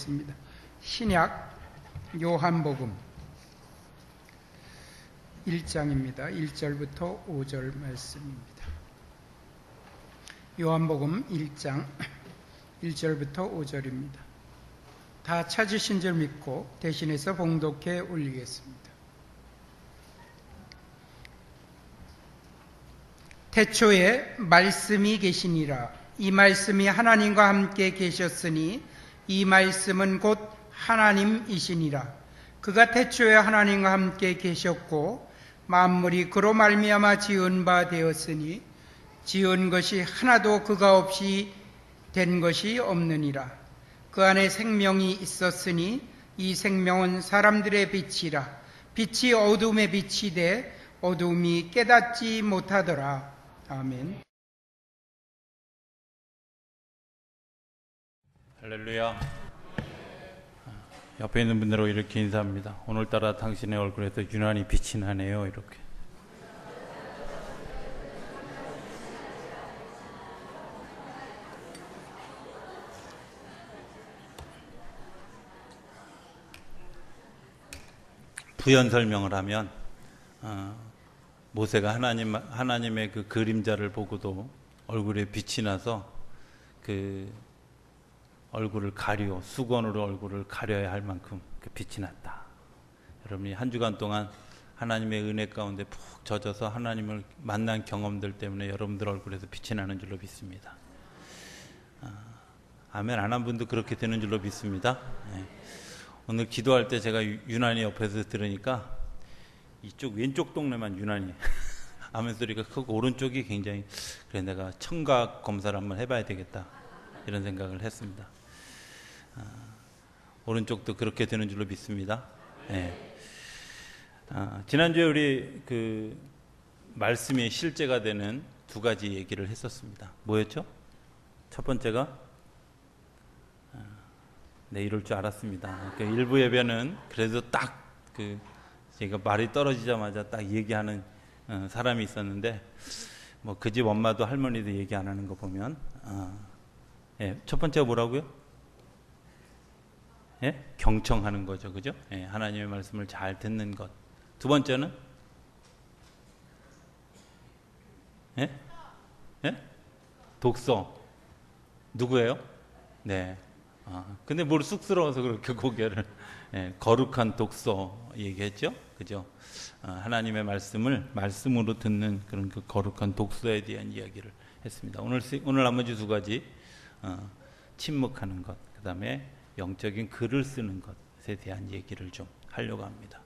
읽겠습니다. 신약 요한복음 1장입니다. 1절부터 5절 말씀입니다. 요한복음 1장 1절부터 5절입니다. 다 찾으신 줄 믿고 대신해서 봉독해 올리겠습니다. 태초에 말씀이 계시니라. 이 말씀이 하나님과 함께 계셨으니 이 말씀은 곧 하나님이시니라. 그가 태초에 하나님과 함께 계셨고 만물이 그로 말미암아 지은 바 되었으니 지은 것이 하나도 그가 없이 된 것이 없느니라. 그 안에 생명이 있었으니 이 생명은 사람들의 빛이라. 빛이 어둠에 비치되 어둠이 깨닫지 못하더라. 아멘. 할렐루야. 옆에 있는 분들하고 이렇게 인사합니다. 오늘따라 당신의 얼굴에서 유난히 빛이 나네요. 이렇게. 부연 설명을 하면 모세가 하나님의 그 그림자를 보고도 얼굴에 빛이 나서 그 얼굴을 수건으로 얼굴을 가려야 할 만큼 그 빛이 났다. 여러분이 한 주간 동안 하나님의 은혜 가운데 푹 젖어서 하나님을 만난 경험들 때문에 여러분들 얼굴에서 빛이 나는 줄로 믿습니다. 아멘 안 한 분도 그렇게 되는 줄로 믿습니다. 네. 오늘 기도할 때 제가 유난히 옆에서 들으니까 이쪽 왼쪽 동네만 유난히 아멘 소리가 크고 오른쪽이 굉장히 그래 내가 청각 검사를 한번 해봐야 되겠다 이런 생각을 했습니다. 오른쪽도 그렇게 되는 줄로 믿습니다. 네. 지난주에 우리 그 말씀이 실제가 되는 두 가지 얘기를 했었습니다. 뭐였죠? 첫 번째가 네, 이럴 줄 알았습니다. 그 일부 예배는 그래도 딱 제가 말이 떨어지자마자 딱 얘기하는 사람이 있었는데 뭐 그 집 엄마도 할머니도 얘기 안 하는 거 보면 예, 첫 번째가 뭐라고요? 예? 경청하는 거죠, 그죠? 예, 하나님의 말씀을 잘 듣는 것. 두 번째는 예? 예? 독서. 누구예요? 네. 근데 뭘 쑥스러워서 그렇게 고개를 거룩한 독서 얘기했죠, 그죠? 하나님의 말씀을 말씀으로 듣는 그런 그 거룩한 독서에 대한 이야기를 했습니다. 오늘 나머지 두 가지 침묵하는 것, 그 다음에 영적인 글을 쓰는 것에 대한 얘기를 좀 하려고 합니다.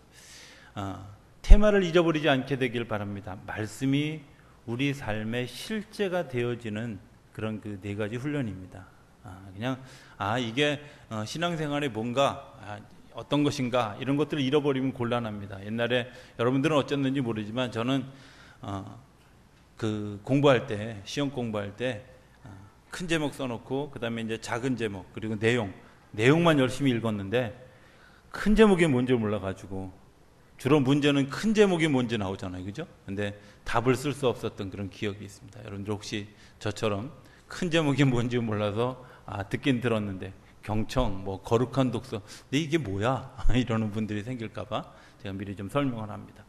테마를 잊어버리지 않게 되길 바랍니다. 말씀이 우리 삶의 실제가 되어지는 그런 그 네 가지 훈련입니다. 그냥 이게 신앙생활에 뭔가 어떤 것인가 이런 것들을 잃어버리면 곤란합니다. 옛날에 여러분들은 어쩌는지 모르지만 저는 그 공부할 때 시험 공부할 때 큰 제목 써놓고 그 다음에 이제 작은 제목 그리고 내용만 열심히 읽었는데 큰 제목이 뭔지 몰라가지고 주로 문제는 큰 제목이 뭔지 나오잖아요, 그죠? 근데 답을 쓸 수 없었던 그런 기억이 있습니다. 여러분들 혹시 저처럼 큰 제목이 뭔지 몰라서 듣긴 들었는데 경청, 뭐 거룩한 독서, 근데 이게 뭐야? 이러는 분들이 생길까봐 제가 미리 좀 설명을 합니다.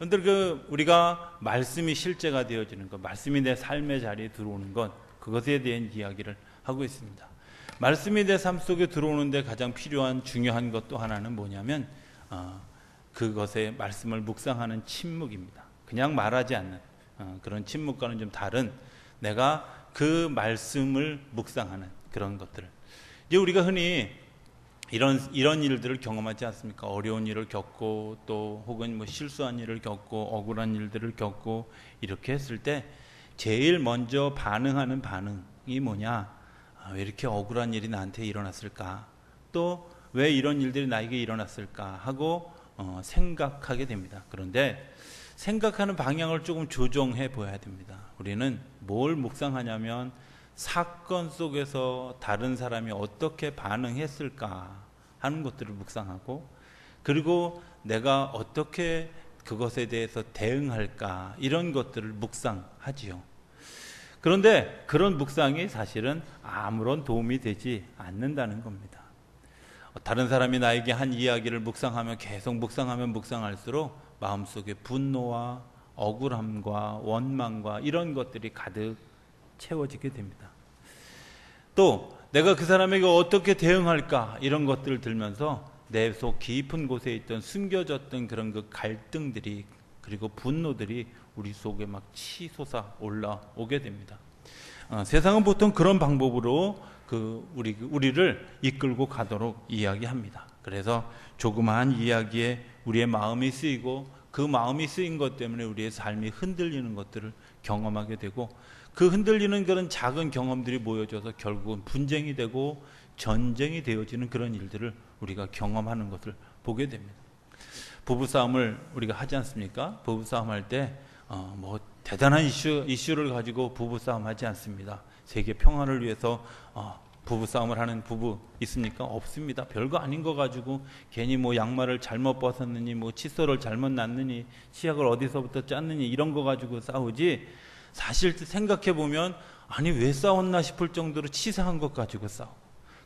여러분들 우리가 말씀이 실제가 되어지는 것, 말씀이 내 삶의 자리에 들어오는 것, 그것에 대한 이야기를 하고 있습니다. 말씀이 내 삶 속에 들어오는데 가장 필요한 중요한 것 또 하나는 뭐냐면 그것의 말씀을 묵상하는 침묵입니다. 그냥 말하지 않는 그런 침묵과는 좀 다른 내가 그 말씀을 묵상하는 그런 것들. 이제 우리가 흔히 이런 일들을 경험하지 않습니까? 어려운 일을 겪고 또 혹은 뭐 실수한 일을 겪고 억울한 일들을 겪고 이렇게 했을 때 제일 먼저 반응하는 반응이 뭐냐? 왜 이렇게 억울한 일이 나한테 일어났을까? 또 왜 이런 일들이 나에게 일어났을까? 하고 생각하게 됩니다. 그런데 생각하는 방향을 조금 조정해 보아야 됩니다. 우리는 뭘 묵상하냐면 사건 속에서 다른 사람이 어떻게 반응했을까 하는 것들을 묵상하고 그리고 내가 어떻게 그것에 대해서 대응할까 이런 것들을 묵상하지요. 그런데 그런 묵상이 사실은 아무런 도움이 되지 않는다는 겁니다. 다른 사람이 나에게 한 이야기를 묵상하면 계속 묵상할수록 마음속에 분노와 억울함과 원망과 이런 것들이 가득 채워지게 됩니다. 또 내가 그 사람에게 어떻게 대응할까 이런 것들을 들면서 내 속 깊은 곳에 있던 숨겨졌던 그런 그 갈등들이 그리고 분노들이 우리 속에 막 치솟아 올라오게 됩니다. 세상은 보통 그런 방법으로 우리를 이끌고 가도록 이야기합니다. 그래서 조그마한 이야기에 우리의 마음이 쓰이고 그 마음이 쓰인 것 때문에 우리의 삶이 흔들리는 것들을 경험하게 되고 그 흔들리는 그런 작은 경험들이 모여져서 결국은 분쟁이 되고 전쟁이 되어지는 그런 일들을 우리가 경험하는 것을 보게 됩니다. 부부싸움을 우리가 하지 않습니까? 부부싸움 할 때 대단한 이슈를 가지고 부부싸움 하지 않습니다. 세계 평화를 위해서 부부싸움을 하는 부부 있습니까? 없습니다. 별거 아닌 거 가지고 괜히 양말을 잘못 벗었느니 칫솔을 잘못 놨느니 치약을 어디서부터 짰느니 이런 거 가지고 싸우지, 사실 생각해 보면 아니 왜 싸웠나 싶을 정도로 치사한 것 가지고 싸우고,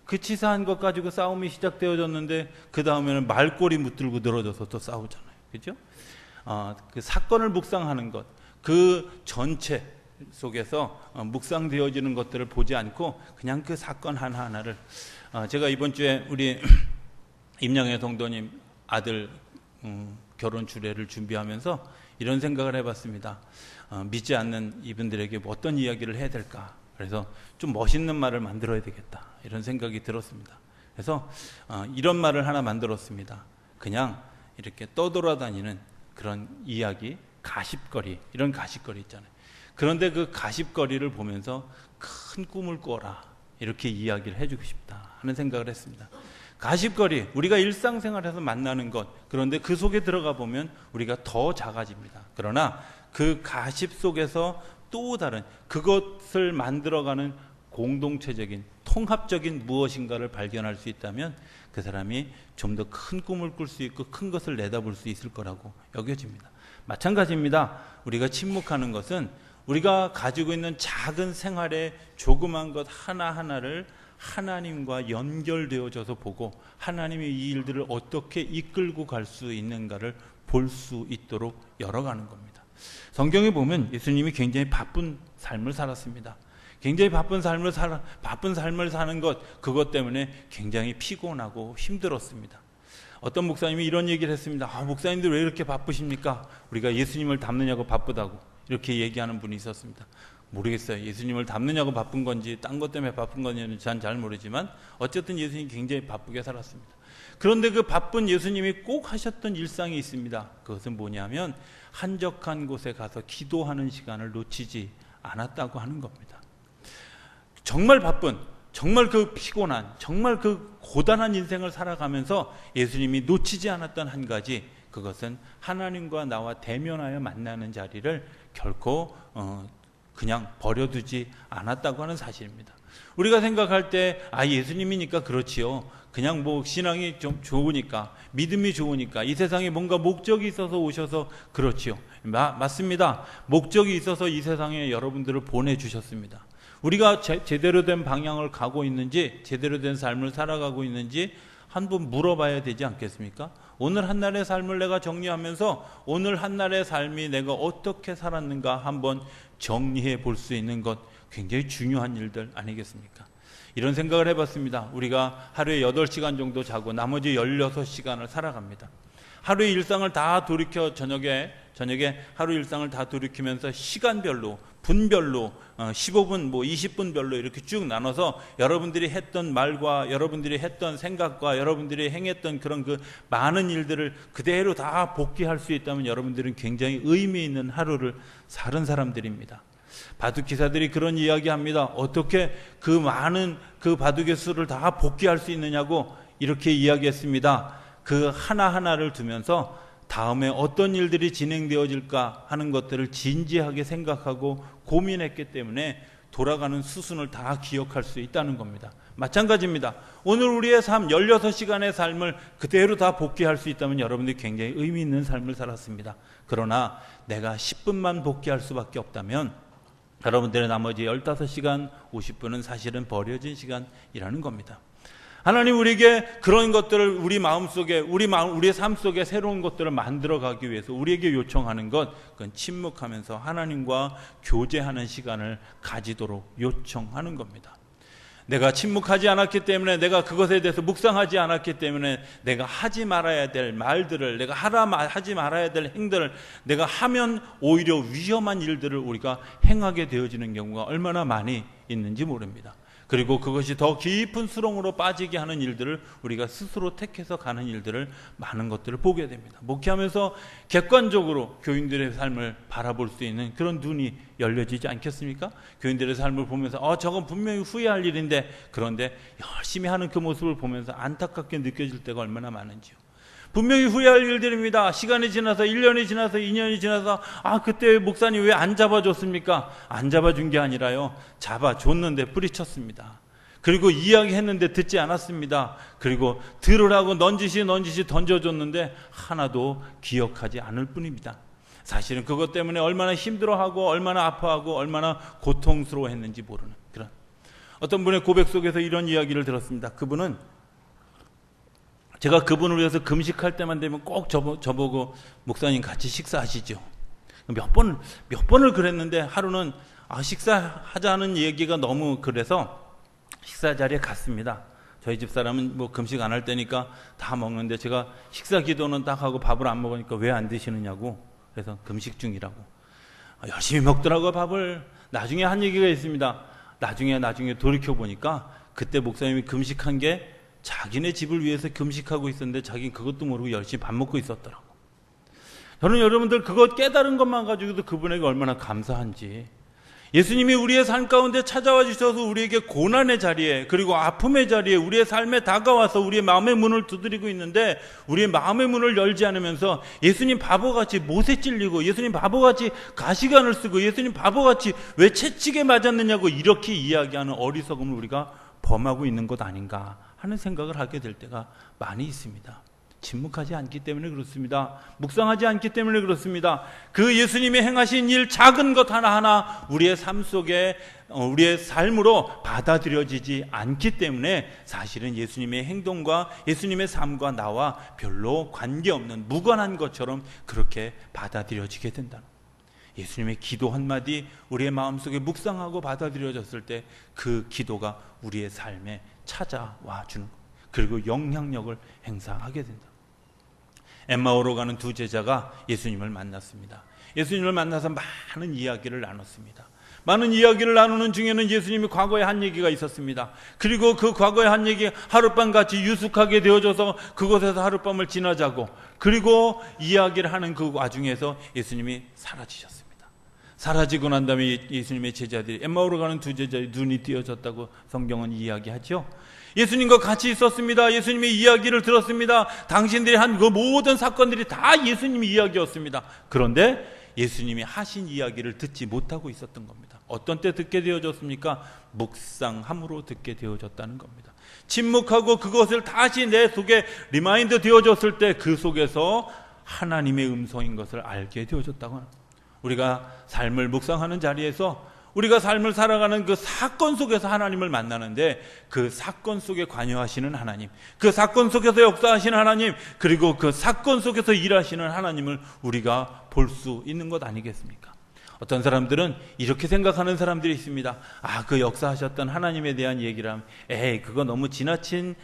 그 치사한 것 가지고 싸움이 시작되어졌는데 그 다음에는 말꼬리 붙들고 늘어져서 또 싸우잖아요. 그렇죠? 그 사건을 묵상하는 것, 그 전체 속에서 묵상되어지는 것들을 보지 않고 그냥 그 사건 하나하나를, 제가 이번 주에 우리 임영애 성도님 아들 결혼 주례를 준비하면서 이런 생각을 해봤습니다. 믿지 않는 이분들에게 어떤 이야기를 해야 될까? 그래서 좀 멋있는 말을 만들어야 되겠다 이런 생각이 들었습니다. 그래서 이런 말을 하나 만들었습니다. 그냥 이렇게 떠돌아다니는 그런 이야기, 가십거리, 이런 가십거리 있잖아요. 그런데 그 가십거리를 보면서 큰 꿈을 꿔라 이렇게 이야기를 해주고 싶다 하는 생각을 했습니다. 가십거리, 우리가 일상생활에서 만나는 것, 그런데 그 속에 들어가 보면 우리가 더 작아집니다. 그러나 그 가십 속에서 또 다른 그것을 만들어가는 공동체적인 통합적인 무엇인가를 발견할 수 있다면 그 사람이 좀 더 큰 꿈을 꿀 수 있고 큰 것을 내다볼 수 있을 거라고 여겨집니다. 마찬가지입니다. 우리가 침묵하는 것은 우리가 가지고 있는 작은 생활의 조그만 것 하나하나를 하나님과 연결되어져서 보고 하나님이 이 일들을 어떻게 이끌고 갈 수 있는가를 볼 수 있도록 열어가는 겁니다. 성경에 보면 예수님이 굉장히 바쁜 삶을 살았습니다. 굉장히 바쁜 삶을 사는 것, 그것 때문에 굉장히 피곤하고 힘들었습니다. 어떤 목사님이 이런 얘기를 했습니다. 목사님들 왜 이렇게 바쁘십니까? 우리가 예수님을 닮느냐고 바쁘다고 이렇게 얘기하는 분이 있었습니다. 모르겠어요. 예수님을 닮느냐고 바쁜 건지 딴 것 때문에 바쁜 건지는 전 잘 모르지만 어쨌든 예수님이 굉장히 바쁘게 살았습니다. 그런데 그 바쁜 예수님이 꼭 하셨던 일상이 있습니다. 그것은 뭐냐면 한적한 곳에 가서 기도하는 시간을 놓치지 않았다고 하는 겁니다. 정말 바쁜, 정말 그 피곤한, 정말 그 고단한 인생을 살아가면서 예수님이 놓치지 않았던 한 가지, 그것은 하나님과 나와 대면하여 만나는 자리를 결코 그냥 버려두지 않았다고 하는 사실입니다. 우리가 생각할 때 예수님이니까 그렇지요. 그냥 신앙이 좀 좋으니까, 믿음이 좋으니까, 이 세상에 뭔가 목적이 있어서 오셔서 그렇지요. 맞습니다. 목적이 있어서 이 세상에 여러분들을 보내주셨습니다. 우리가 제대로 된 방향을 가고 있는지, 제대로 된 삶을 살아가고 있는지 한번 물어봐야 되지 않겠습니까? 오늘 한날의 삶을 내가 정리하면서 오늘 한날의 삶이 내가 어떻게 살았는가 한번 정리해 볼 수 있는 것, 굉장히 중요한 일들 아니겠습니까? 이런 생각을 해봤습니다. 우리가 하루에 8시간 정도 자고 나머지 16시간을 살아갑니다. 하루의 일상을 다 돌이켜 저녁에 하루 일상을 다 돌이키면서 시간별로, 분별로 15분, 20분별로 이렇게 쭉 나눠서 여러분들이 했던 말과 여러분들이 했던 생각과 여러분들이 행했던 그런 그 많은 일들을 그대로 다 복귀할 수 있다면 여러분들은 굉장히 의미 있는 하루를 사는 사람들입니다. 바둑 기사들이 그런 이야기합니다. 어떻게 그 많은 그 바둑의 수를 다 복귀할 수 있느냐고 이렇게 이야기했습니다. 그 하나하나를 두면서 다음에 어떤 일들이 진행되어질까 하는 것들을 진지하게 생각하고 고민했기 때문에 돌아가는 수순을 다 기억할 수 있다는 겁니다. 마찬가지입니다. 오늘 우리의 삶, 16시간의 삶을 그대로 다 복귀할 수 있다면 여러분들이 굉장히 의미 있는 삶을 살았습니다. 그러나 내가 10분만 복귀할 수밖에 없다면 여러분들의 나머지 15시간, 50분은 사실은 버려진 시간이라는 겁니다. 하나님 우리에게 그런 것들을 우리 마음속에 우리의 삶 속에 새로운 것들을 만들어가기 위해서 우리에게 요청하는 것, 그건 침묵하면서 하나님과 교제하는 시간을 가지도록 요청하는 겁니다. 내가 침묵하지 않았기 때문에, 내가 그것에 대해서 묵상하지 않았기 때문에 내가 하지 말아야 될 말들을, 내가 하지 말아야 될 행들을 내가 하면 오히려 위험한 일들을 우리가 행하게 되어지는 경우가 얼마나 많이 있는지 모릅니다. 그리고 그것이 더 깊은 수렁으로 빠지게 하는 일들을 우리가 스스로 택해서 가는 일들을, 많은 것들을 보게 됩니다. 목회하면서 객관적으로 교인들의 삶을 바라볼 수 있는 그런 눈이 열려지지 않겠습니까? 교인들의 삶을 보면서 저건 분명히 후회할 일인데, 그런데 열심히 하는 그 모습을 보면서 안타깝게 느껴질 때가 얼마나 많은지요. 분명히 후회할 일들입니다. 시간이 지나서 1년이 지나서 2년이 지나서 그때 목사님 왜 안 잡아줬습니까? 안 잡아준 게 아니라요, 잡아줬는데 뿌리쳤습니다. 그리고 이야기했는데 듣지 않았습니다. 그리고 들으라고 넌지시 던져줬는데 하나도 기억하지 않을 뿐입니다. 사실은 그것 때문에 얼마나 힘들어하고 얼마나 아파하고 얼마나 고통스러워했는지 모르는 그런, 어떤 분의 고백 속에서 이런 이야기를 들었습니다. 제가 그분을 위해서 금식할 때만 되면 꼭 저보고 목사님 같이 식사하시죠. 몇 번을 그랬는데, 하루는 식사하자는 얘기가 너무 그래서 식사 자리에 갔습니다. 저희 집사람은 금식 안 할 때니까 다 먹는데, 제가 식사 기도는 딱 하고 밥을 안 먹으니까 왜 안 드시느냐고, 그래서 금식 중이라고. 열심히 먹더라고요, 밥을. 나중에 한 얘기가 있습니다. 나중에 돌이켜보니까 그때 목사님이 금식한 게 자기네 집을 위해서 금식하고 있었는데, 자기는 그것도 모르고 열심히 밥 먹고 있었더라고. 저는 여러분들 그것 깨달은 것만 가지고도 그분에게 얼마나 감사한지. 예수님이 우리의 삶 가운데 찾아와 주셔서 우리에게 고난의 자리에, 그리고 아픔의 자리에, 우리의 삶에 다가와서 우리의 마음의 문을 두드리고 있는데, 우리의 마음의 문을 열지 않으면서 예수님 바보같이 못에 찔리고, 예수님 바보같이 가시관을 쓰고, 예수님 바보같이 왜 채찍에 맞았느냐고 이렇게 이야기하는 어리석음을 우리가 범하고 있는 것 아닌가 하는 생각을 하게 될 때가 많이 있습니다. 침묵하지 않기 때문에 그렇습니다. 묵상하지 않기 때문에 그렇습니다. 그 예수님이 행하신 일 작은 것 하나하나 우리의 삶 속에, 우리의 삶으로 받아들여지지 않기 때문에 사실은 예수님의 행동과 예수님의 삶과 나와 별로 관계없는 무관한 것처럼 그렇게 받아들여지게 된다. 예수님의 기도 한마디 우리의 마음속에 묵상하고 받아들여졌을 때 그 기도가 우리의 삶에 찾아와 주는 것, 그리고 영향력을 행사하게 된다. 엠마오로 가는 두 제자가 예수님을 만났습니다. 예수님을 만나서 많은 이야기를 나눴습니다. 많은 이야기를 나누는 중에는 예수님이 과거에 한 얘기가 있었습니다. 그리고 그 과거에 한 얘기 하룻밤같이 유숙하게 되어져서 그곳에서 하룻밤을 지나자고, 그리고 이야기를 하는 그 와중에서 예수님이 사라지셨습니다. 사라지고 난 다음에 예수님의 제자들이, 엠마오로 가는 두 제자의 눈이 띄어졌다고 성경은 이야기하죠. 예수님과 같이 있었습니다. 예수님의 이야기를 들었습니다. 당신들이 한 그 모든 사건들이 다 예수님의 이야기였습니다. 그런데 예수님이 하신 이야기를 듣지 못하고 있었던 겁니다. 어떤 때 듣게 되어졌습니까? 묵상함으로 듣게 되어졌다는 겁니다. 침묵하고 그것을 다시 내 속에 리마인드 되어졌을 때 그 속에서 하나님의 음성인 것을 알게 되어졌다고 합니다. 우리가 삶을 묵상하는 자리에서 우리가 삶을 살아가는 그 사건 속에서 하나님을 만나는데, 그 사건 속에 관여하시는 하나님, 그 사건 속에서 역사하시는 하나님, 그리고 그 사건 속에서 일하시는 하나님을 우리가 볼 수 있는 것 아니겠습니까? 어떤 사람들은 이렇게 생각하는 사람들이 있습니다. 그 역사하셨던 하나님에 대한 얘기를 하면, 그거 너무 지나친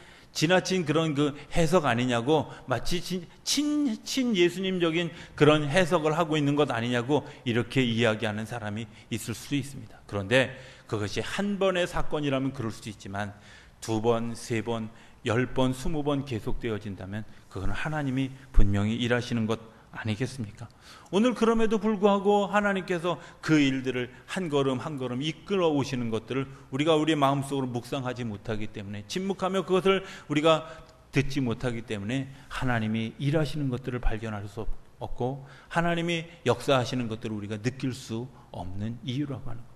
그런 그 해석 아니냐고, 마치 친 예수님적인 그런 해석을 하고 있는 것 아니냐고 이렇게 이야기하는 사람이 있을 수 있습니다. 그런데 그것이 한 번의 사건이라면 그럴 수 있지만 2번, 3번, 10번, 20번 계속되어진다면 그건 하나님이 분명히 일하시는 것 아니겠습니까? 오늘 그럼에도 불구하고 하나님께서 그 일들을 한 걸음 한 걸음 이끌어 오시는 것들을 우리가 우리의 마음속으로 묵상하지 못하기 때문에, 침묵하며 그것을 우리가 듣지 못하기 때문에 하나님이 일하시는 것들을 발견할 수 없고, 하나님이 역사하시는 것들을 우리가 느낄 수 없는 이유라고 하는 겁니다.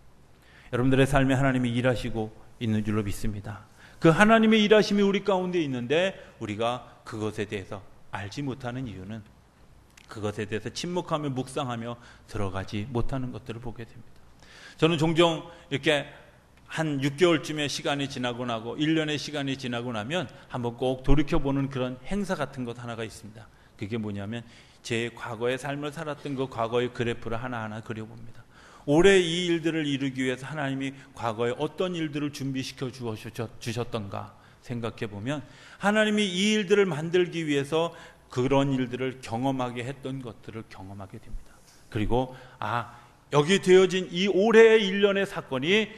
여러분들의 삶에 하나님이 일하시고 있는 줄로 믿습니다. 그 하나님의 일하심이 우리 가운데 있는데 우리가 그것에 대해서 알지 못하는 이유는 그것에 대해서 침묵하며 묵상하며 들어가지 못하는 것들을 보게 됩니다. 저는 종종 이렇게 한 6개월쯤의 시간이 지나고 나고 1년의 시간이 지나고 나면 한번 꼭 돌이켜보는 그런 행사 같은 것 하나가 있습니다. 그게 뭐냐면 제 과거의 삶을 살았던 그 과거의 그래프를 하나하나 그려봅니다. 올해 이 일들을 이루기 위해서 하나님이 과거에 어떤 일들을 준비시켜 주셨던가 생각해 보면 하나님이 이 일들을 만들기 위해서 그런 일들을 경험하게 했던 것들을 경험하게 됩니다. 그리고 여기 되어진 이 올해의 1년의 사건이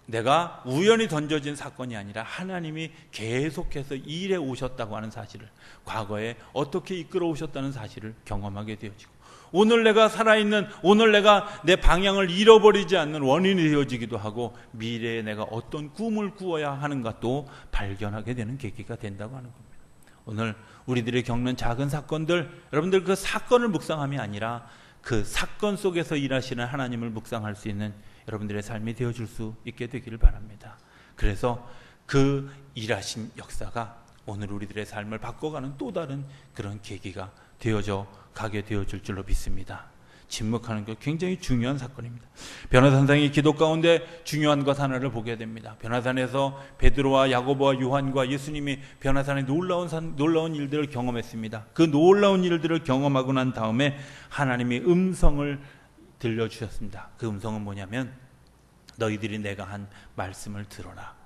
내가 우연히 던져진 사건이 아니라 하나님이 계속해서 일해 오셨다고 하는 사실을, 과거에 어떻게 이끌어 오셨다는 사실을 경험하게 되어지고, 오늘 내가 살아있는, 오늘 내가 내 방향을 잃어버리지 않는 원인이 되어지기도 하고, 미래에 내가 어떤 꿈을 꾸어야 하는가 또 발견하게 되는 계기가 된다고 하는 겁니다. 오늘 우리들이 겪는 작은 사건들, 여러분들 그 사건을 묵상함이 아니라 그 사건 속에서 일하시는 하나님을 묵상할 수 있는 여러분들의 삶이 되어줄 수 있게 되기를 바랍니다. 그래서 그 일하신 역사가 오늘 우리들의 삶을 바꿔가는 또 다른 그런 계기가 되어져 가게 되어줄 줄로 믿습니다. 침묵하는 것 굉장히 중요한 사건입니다. 변화산상의 기도 가운데 중요한 것 하나를 보게 됩니다. 변화산에서 베드로와 야고보와 요한과 예수님이 변화산의 놀라운 일들을 경험했습니다. 그 놀라운 일들을 경험하고 난 다음에 하나님이 음성을 들려주셨습니다. 그 음성은 뭐냐면 너희들이 내가 한 말씀을 들어라.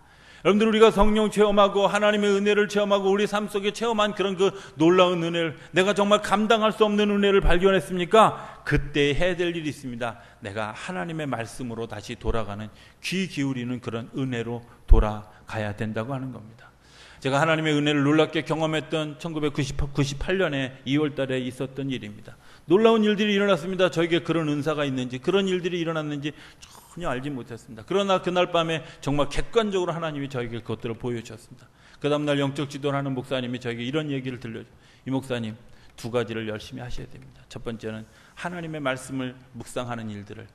여러분들, 우리가 성령 체험하고 하나님의 은혜를 체험하고 우리 삶 속에 체험한 그런 그 놀라운 은혜를, 내가 정말 감당할 수 없는 은혜를 발견했습니까? 그때 해야 될 일이 있습니다. 내가 하나님의 말씀으로 다시 돌아가는, 귀 기울이는 그런 은혜로 돌아가야 된다고 하는 겁니다. 제가 하나님의 은혜를 놀랍게 경험했던 1998년에 2월 달에 있었던 일입니다. 놀라운 일들이 일어났습니다. 저에게 그런 은사가 있는지, 그런 일들이 일어났는지 전혀 알지 못했습니다. 그러나 그날 밤에 정말 객관적으로 하나님이 저에게 그것들을 보여주셨습니다. 그 다음날 영적 지도를 하는 목사님이 저에게 이런 얘기를 들려줘요. 이 목사님, 두 가지를 열심히 하셔야 됩니다. 첫 번째는 하나님의 말씀을 묵상하는 일들을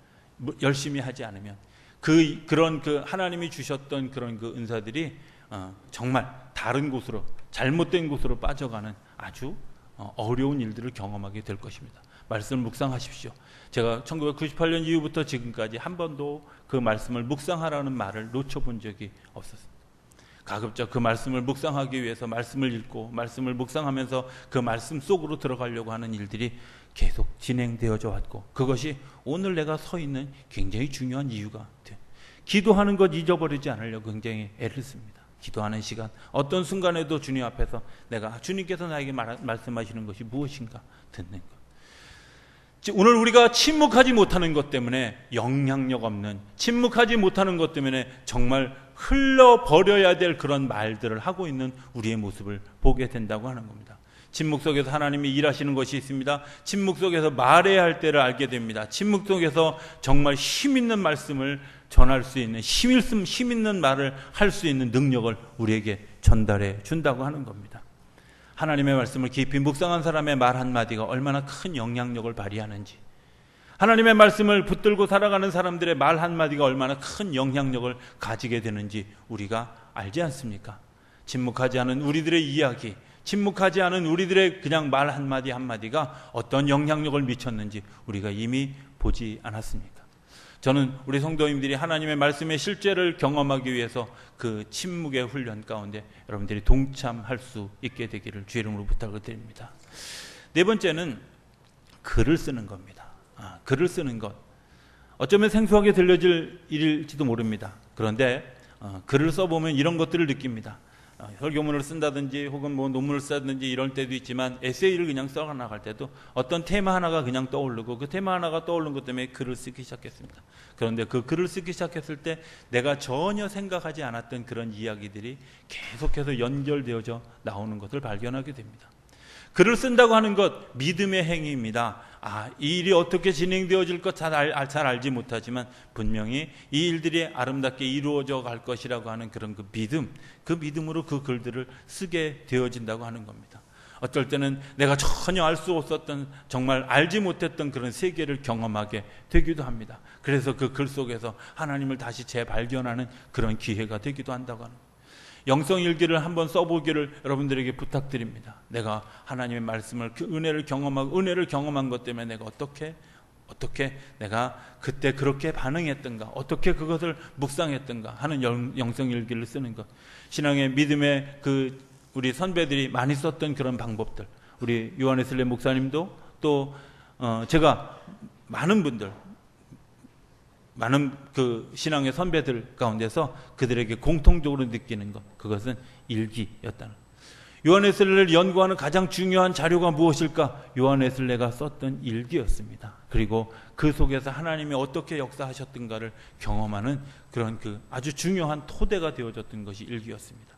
열심히 하지 않으면 그런 하나님이 주셨던 그런 그 은사들이 정말 다른 곳으로, 잘못된 곳으로 빠져가는 아주 어려운 일들을 경험하게 될 것입니다. 말씀을 묵상하십시오. 제가 1998년 이후부터 지금까지 한 번도 그 말씀을 묵상하라는 말을 놓쳐본 적이 없었습니다. 가급적 그 말씀을 묵상하기 위해서 말씀을 읽고 말씀을 묵상하면서 그 말씀 속으로 들어가려고 하는 일들이 계속 진행되어져 왔고, 그것이 오늘 내가 서 있는 굉장히 중요한 이유가 돼요. 기도하는 것 잊어버리지 않으려고 굉장히 애를 씁니다. 기도하는 시간, 어떤 순간에도 주님 앞에서 내가 주님께서 나에게 말씀하시는 것이 무엇인가 듣는 것. 오늘 우리가 침묵하지 못하는 것 때문에 영향력 없는, 침묵하지 못하는 것 때문에 정말 흘러버려야 될 그런 말들을 하고 있는 우리의 모습을 보게 된다고 하는 겁니다. 침묵 속에서 하나님이 일하시는 것이 있습니다. 침묵 속에서 말해야 할 때를 알게 됩니다. 침묵 속에서 정말 힘 있는 말씀을 전할 수 있는, 힘 있는 말을 할 수 있는 능력을 우리에게 전달해 준다고 하는 겁니다. 하나님의 말씀을 깊이 묵상한 사람의 말 한마디가 얼마나 큰 영향력을 발휘하는지, 하나님의 말씀을 붙들고 살아가는 사람들의 말 한마디가 얼마나 큰 영향력을 가지게 되는지 우리가 알지 않습니까? 침묵하지 않은 우리들의 이야기, 침묵하지 않은 우리들의 그냥 말 한마디 한마디가 어떤 영향력을 미쳤는지 우리가 이미 보지 않았습니까? 저는 우리 성도님들이 하나님의 말씀의 실제를 경험하기 위해서 그 침묵의 훈련 가운데 여러분들이 동참할 수 있게 되기를 주의 이름으로 부탁을 드립니다. 네 번째는 글을 쓰는 겁니다. 글을 쓰는 것. 어쩌면 생소하게 들려질 일일지도 모릅니다. 그런데 글을 써보면 이런 것들을 느낍니다. 설교문을 쓴다든지 혹은 뭐 논문을 쓰든지 이럴 때도 있지만, 에세이를 그냥 써나갈 때도 어떤 테마 하나가 그냥 떠오르고 그 테마 하나가 떠오른 것 때문에 글을 쓰기 시작했습니다. 그런데 그 글을 쓰기 시작했을 때 내가 전혀 생각하지 않았던 그런 이야기들이 계속해서 연결되어져 나오는 것을 발견하게 됩니다. 글을 쓴다고 하는 것, 믿음의 행위입니다. 이 일이 어떻게 진행되어질 것 잘 알지 못하지만 분명히 이 일들이 아름답게 이루어져 갈 것이라고 하는 그런 그 믿음으로 그 글들을 쓰게 되어진다고 하는 겁니다. 어떨 때는 내가 전혀 알 수 없었던, 정말 알지 못했던 그런 세계를 경험하게 되기도 합니다. 그래서 그 글 속에서 하나님을 다시 재발견하는 그런 기회가 되기도 한다고 하는 겁니다. 영성일기를 한번 써보기를 여러분들에게 부탁드립니다. 내가 하나님의 말씀을, 그 은혜를 경험한 것 때문에 내가 어떻게 어떻게 내가 그때 그렇게 반응했던가, 어떻게 그것을 묵상했던가 하는 영성일기를 쓰는 것. 신앙의 믿음의 우리 선배들이 많이 썼던 그런 방법들. 우리 요한웨슬리 목사님도 또 제가 많은 분들, 많은 신앙의 선배들 가운데서 그들에게 공통적으로 느끼는 것, 그것은 일기였다는 것. 요한웨슬레를 연구하는 가장 중요한 자료가 무엇일까? 요한웨슬레가 썼던 일기였습니다. 그리고 그 속에서 하나님이 어떻게 역사하셨던가를 경험하는 그런 아주 중요한 토대가 되어졌던 것이 일기였습니다.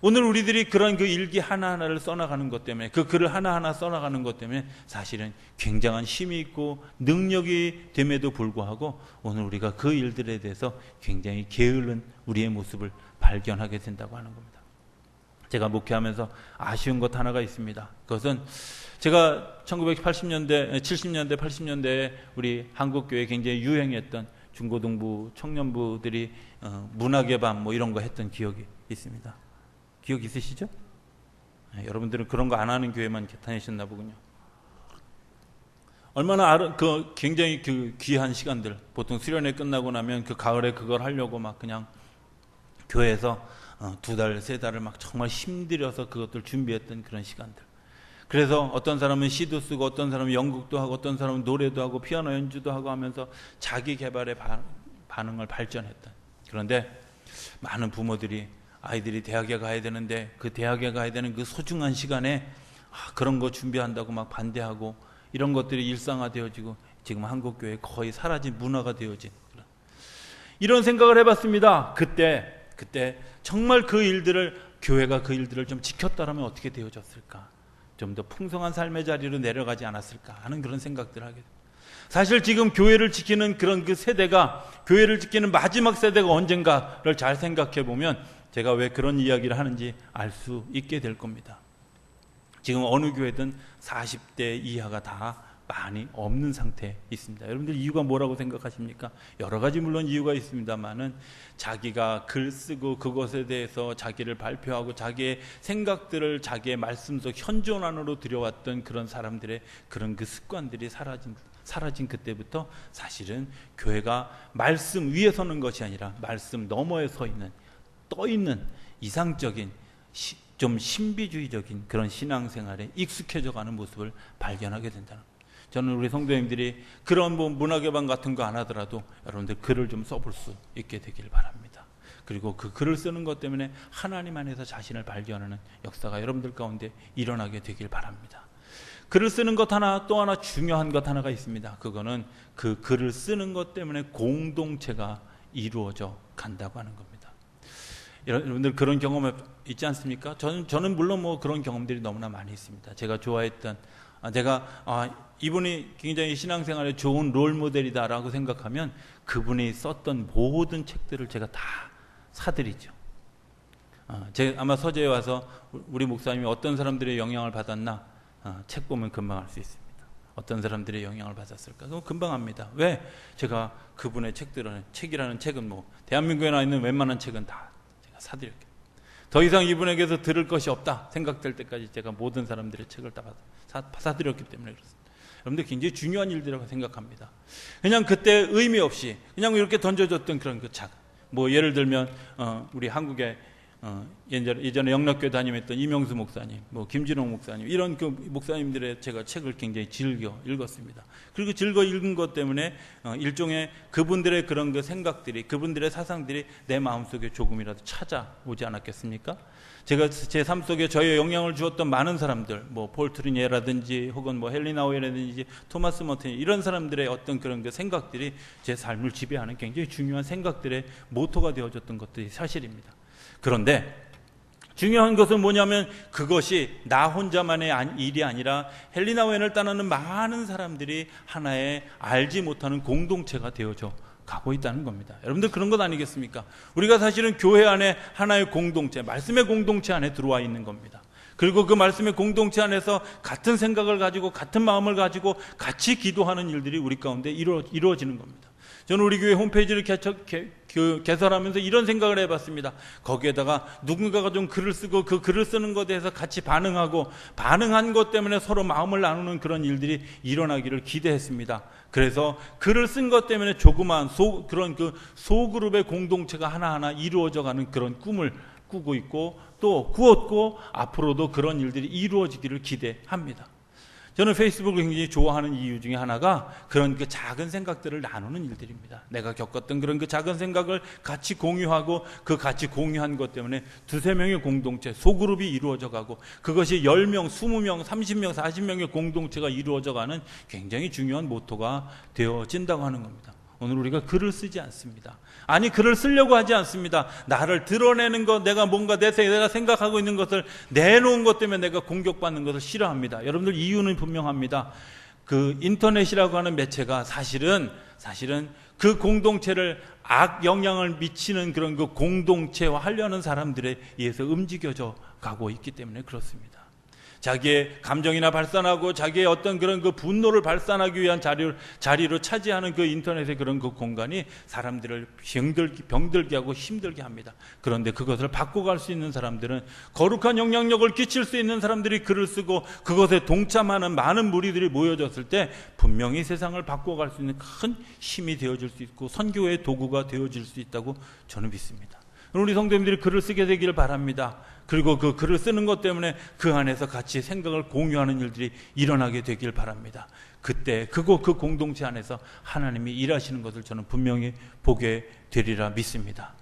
오늘 우리들이 그런 일기 하나하나를 써나가는 것 때문에, 그 글을 하나하나 써나가는 것 때문에 사실은 굉장한 힘이 있고 능력이 됨에도 불구하고 오늘 우리가 그 일들에 대해서 굉장히 게으른 우리의 모습을 발견하게 된다고 하는 겁니다. 제가 목회하면서 아쉬운 것 하나가 있습니다. 그것은 제가 1980년대, 70년대, 80년대에 우리 한국교회에 굉장히 유행했던 중고등부 청년부들이 문학의 밤 이런 거 했던 기억이 있습니다. 기억 있으시죠? 여러분들은 그런 거 안 하는 교회만 다니셨나 보군요. 얼마나 굉장히 귀한 시간들, 보통 수련회 끝나고 나면 가을에 그걸 하려고 막 그냥 교회에서 2달, 3달을 막 정말 힘들여서 그것들 준비했던 그런 시간들. 그래서 어떤 사람은 시도 쓰고, 어떤 사람은 연극도 하고, 어떤 사람은 노래도 하고, 피아노 연주도 하고 하면서 자기 개발의 반응을 발전했던. 그런데 많은 부모들이 아이들이 대학에 가야 되는데 그 대학에 가야 되는 그 소중한 시간에 그런 거 준비한다고 막 반대하고, 이런 것들이 일상화되어지고 지금 한국교회에 거의 사라진 문화가 되어진 이런 생각을 해봤습니다. 그때 정말 교회가 그 일들을 좀 지켰다라면 어떻게 되어졌을까? 좀 더 풍성한 삶의 자리로 내려가지 않았을까 하는 그런 생각들을 하게 됩니다. 사실 지금 교회를 지키는 그런 세대가, 교회를 지키는 마지막 세대가 언젠가를 잘 생각해 보면 제가 왜 그런 이야기를 하는지 알 수 있게 될 겁니다. 지금 어느 교회든 40대 이하가 다 많이 없는 상태에 있습니다. 여러분들 이유가 뭐라고 생각하십니까? 여러 가지 물론 이유가 있습니다만은 자기가 글 쓰고 그것에 대해서 자기를 발표하고 자기의 생각들을 자기의 말씀 속 현존 안으로 들여왔던 그런 사람들의 그런 습관들이 사라진 그때부터 사실은 교회가 말씀 위에 서는 것이 아니라 말씀 너머에 떠 있는 이상적인 좀 신비주의적인 그런 신앙생활에 익숙해져가는 모습을 발견하게 된다는 겁니다. 저는 우리 성도님들이 그런 문학의 방 같은 거 안 하더라도 여러분들 글을 좀 써볼 수 있게 되길 바랍니다. 그리고 그 글을 쓰는 것 때문에 하나님 안에서 자신을 발견하는 역사가 여러분들 가운데 일어나게 되길 바랍니다. 글을 쓰는 것 하나, 또 하나 중요한 것 하나가 있습니다. 그거는 그 글을 쓰는 것 때문에 공동체가 이루어져 간다고 하는 겁니다. 여러분들 그런 경험 있지 않습니까? 저는 물론 그런 경험들이 너무나 많이 있습니다. 제가 좋아했던, 이분이 굉장히 신앙생활에 좋은 롤모델이다라고 생각하면 그분이 썼던 모든 책들을 제가 다 사드리죠. 제가 아마 서재에 와서 우리 목사님이 어떤 사람들의 영향을 받았나 책 보면 금방 알 수 있습니다. 어떤 사람들의 영향을 받았을까? 그럼 금방 압니다. 왜? 제가 그분의 책이라는 책은 대한민국에 나 있는 웬만한 책은 다 제가 사드릴게요. 더 이상 이분에게서 들을 것이 없다 생각될 때까지 제가 모든 사람들의 책을 다 사드렸기 때문에 그렇습니다. 여러분들 굉장히 중요한 일들이라고 생각합니다. 그냥 그때 의미 없이 그냥 이렇게 던져줬던 그런 예를 들면 우리 한국에 예전에 영락교회 담임했던 이명수 목사님, 김진홍 목사님, 이런 목사님들의 제가 책을 굉장히 즐겨 읽었습니다. 그리고 즐겨 읽은 것 때문에 일종의 그분들의 그런 생각들이, 그분들의 사상들이 내 마음속에 조금이라도 찾아오지 않았겠습니까? 제가 제 삶 속에 저의 영향을 주었던 많은 사람들, 폴 트리니에라든지 혹은 헬리 나우이라든지 토마스 머튼, 이런 사람들의 어떤 그런 생각들이 제 삶을 지배하는 굉장히 중요한 생각들의 모토가 되어졌던 것들이 사실입니다. 그런데 중요한 것은 뭐냐면 그것이 나 혼자만의 일이 아니라 헨리 나우엔을 따르는 많은 사람들이 하나의 알지 못하는 공동체가 되어져 가고 있다는 겁니다. 여러분들 그런 것 아니겠습니까? 우리가 사실은 교회 안에 하나의 공동체, 말씀의 공동체 안에 들어와 있는 겁니다. 그리고 그 말씀의 공동체 안에서 같은 생각을 가지고 같은 마음을 가지고 같이 기도하는 일들이 우리 가운데 이루어지는 겁니다. 저는 우리 교회 홈페이지를 개설하면서 이런 생각을 해봤습니다. 거기에다가 누군가가 좀 글을 쓰고 그 글을 쓰는 것에 대해서 같이 반응하고 반응한 것 때문에 서로 마음을 나누는 그런 일들이 일어나기를 기대했습니다. 그래서 글을 쓴 것 때문에 조그마한 그런 그 소그룹의 공동체가 하나하나 이루어져가는 그런 꿈을 꾸고 있고 또 꾸었고 앞으로도 그런 일들이 이루어지기를 기대합니다. 저는 페이스북을 굉장히 좋아하는 이유 중에 하나가 그런 그 작은 생각들을 나누는 일들입니다. 내가 겪었던 그런 그 작은 생각을 같이 공유하고 그 같이 공유한 것 때문에 두세 명의 공동체, 소그룹이 이루어져 가고 그것이 10명, 20명, 30명, 40명의 공동체가 이루어져 가는 굉장히 중요한 모토가 되어진다고 하는 겁니다. 오늘 우리가 글을 쓰지 않습니다. 아니, 글을 쓰려고 하지 않습니다. 나를 드러내는 것, 내가 뭔가 내가 생각하고 있는 것을 내놓은 것 때문에 내가 공격받는 것을 싫어합니다. 여러분들 이유는 분명합니다. 그 인터넷이라고 하는 매체가 사실은 그 공동체를 악 영향을 미치는 그런 그 공동체화 하려는 사람들에 의해서 움직여져 가고 있기 때문에 그렇습니다. 자기의 감정이나 발산하고 자기의 어떤 그런 그 분노를 발산하기 위한 자리로 차지하는 그 인터넷의 그런 그 공간이 사람들을 병들게 하고 힘들게 합니다. 그런데 그것을 바꿔갈 수 있는 사람들은 거룩한 영향력을 끼칠 수 있는 사람들이 글을 쓰고 그것에 동참하는 많은 무리들이 모여졌을 때 분명히 세상을 바꿔갈 수 있는 큰 힘이 되어질 수 있고 선교의 도구가 되어질 수 있다고 저는 믿습니다. 우리 성도님들이 글을 쓰게 되기를 바랍니다. 그리고 그 글을 쓰는 것 때문에 그 안에서 같이 생각을 공유하는 일들이 일어나게 되길 바랍니다. 그때 그 공동체 안에서 하나님이 일하시는 것을 저는 분명히 보게 되리라 믿습니다.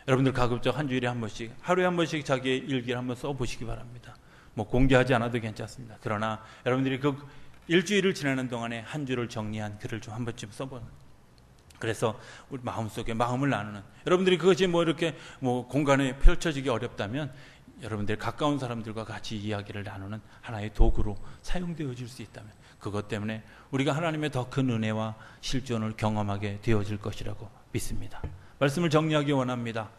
여러분들 가급적 한 주일에 한 번씩, 하루에 한 번씩 자기의 일기를 한번 써보시기 바랍니다. 뭐 공개하지 않아도 괜찮습니다. 그러나 여러분들이 그 일주일을 지나는 동안에 한 주를 정리한 글을 좀 한 번쯤 써보는, 그래서 우리 마음속에 마음을 나누는, 여러분들이 그것이 뭐 이렇게 뭐 공간에 펼쳐지기 어렵다면 여러분들 가까운 사람들과 같이 이야기를 나누는 하나의 도구로 사용되어질 수 있다면 그것 때문에 우리가 하나님의 더 큰 은혜와 실존을 경험하게 되어질 것이라고 믿습니다. 말씀을 정리하기 원합니다.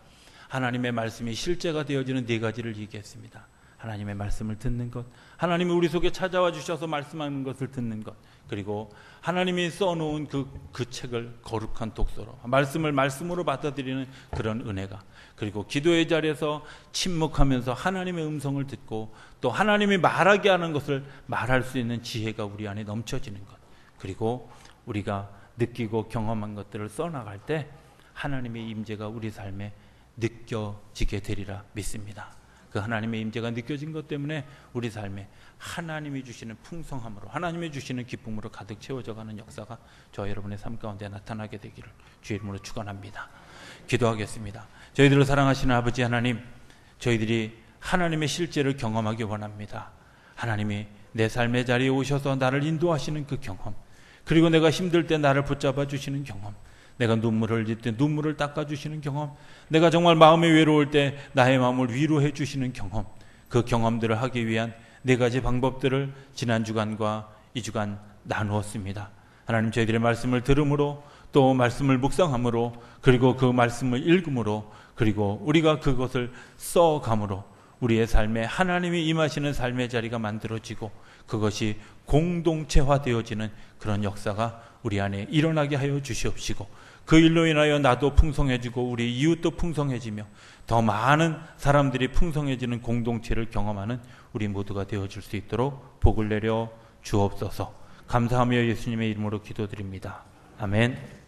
하나님의 말씀이 실제가 되어지는 네 가지를 얘기했습니다. 하나님의 말씀을 듣는 것, 하나님이 우리 속에 찾아와 주셔서 말씀하는 것을 듣는 것, 그리고 하나님이 써놓은 그 책을 거룩한 독서로, 말씀을 말씀으로 받아들이는 그런 은혜가, 그리고 기도의 자리에서 침묵하면서 하나님의 음성을 듣고 또 하나님이 말하게 하는 것을 말할 수 있는 지혜가 우리 안에 넘쳐지는 것, 그리고 우리가 느끼고 경험한 것들을 써나갈 때 하나님의 임재가 우리 삶에 느껴지게 되리라 믿습니다. 그 하나님의 임재가 느껴진 것 때문에 우리 삶에 하나님이 주시는 풍성함으로, 하나님이 주시는 기쁨으로 가득 채워져가는 역사가 저 여러분의 삶 가운데 나타나게 되기를 주의 이름으로 축원합니다. 기도하겠습니다. 저희들을 사랑하시는 아버지 하나님, 저희들이 하나님의 실제를 경험하기 원합니다. 하나님이 내 삶의 자리에 오셔서 나를 인도하시는 그 경험, 그리고 내가 힘들 때 나를 붙잡아 주시는 경험, 내가 눈물을 흘릴 때 눈물을 닦아주시는 경험, 내가 정말 마음이 외로울 때 나의 마음을 위로해 주시는 경험, 그 경험들을 하기 위한 4가지 방법들을 지난 주간과 이 주간 나누었습니다. 하나님, 저희들의 말씀을 들음으로, 또 말씀을 묵상함으로, 그리고 그 말씀을 읽음으로, 그리고 우리가 그것을 써감으로 우리의 삶에 하나님이 임하시는 삶의 자리가 만들어지고 그것이 공동체화되어지는 그런 역사가 우리 안에 일어나게 하여 주시옵시고, 그 일로 인하여 나도 풍성해지고 우리 이웃도 풍성해지며 더 많은 사람들이 풍성해지는 공동체를 경험하는 우리 모두가 되어줄 수 있도록 복을 내려 주옵소서. 감사하며 예수님의 이름으로 기도드립니다. 아멘.